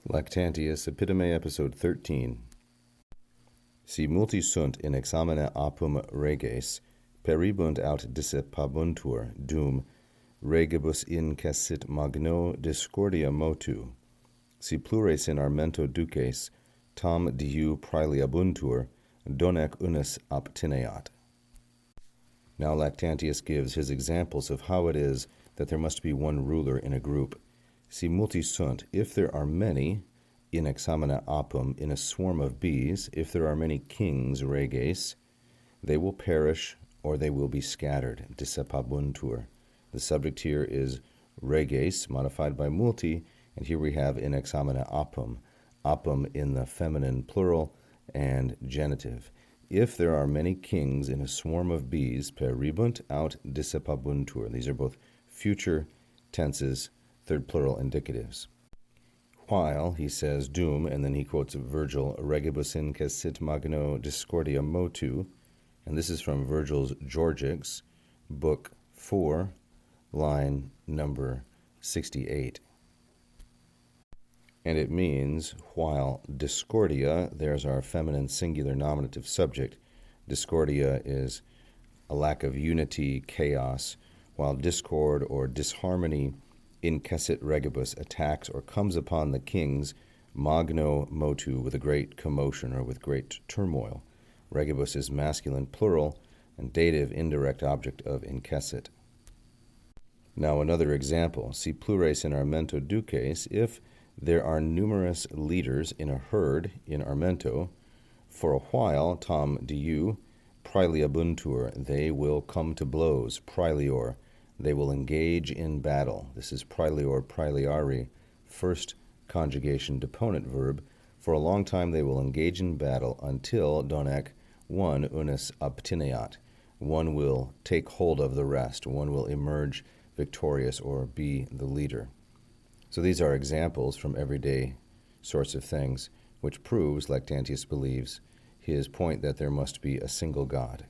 Lactantius, Epitome, Episode 13. Si multi sunt in examina apum reges, peribunt aut dissipabuntur, dum regibus incessit magno discordia motu. Si plures in armento duces, tam diu praeliabuntur, donec unus obtineat. Now Lactantius gives his examples of how it is that there must be one ruler in a group. Si multi sunt, if there are many, in examina apum, in a swarm of bees, if there are many kings, reges, they will perish or they will be scattered, dissipabuntur. The subject here is reges, modified by multi, and here we have in examina apum, apum in the feminine plural and genitive. If there are many kings in a swarm of bees, peribunt aut dissipabuntur. These are both future tenses, third plural indicatives. While, he says, dum, and then he quotes Virgil, regibus incessit magno discordia motu, and this is from Virgil's Georgics, book 4, line number 68. And it means, while discordia, there's our feminine singular nominative subject. Discordia is a lack of unity, chaos, while discord or disharmony incessit regibus attacks or comes upon the kings, magno motu, with a great commotion or with great turmoil. Regibus is masculine plural and dative indirect object of incessit. Now another example, si plures in armento duces, if there are numerous leaders in a herd in armento, for a while, tam diu praeliabuntur, they will come to blows, praelior, they will engage in battle. This is praelior, praeliari, first conjugation deponent verb. For a long time they will engage in battle until, donec, one unus obtineat, one will take hold of the rest, one will emerge victorious or be the leader. So these are examples from everyday sorts of things, which proves, Lactantius believes, his point that there must be a single God.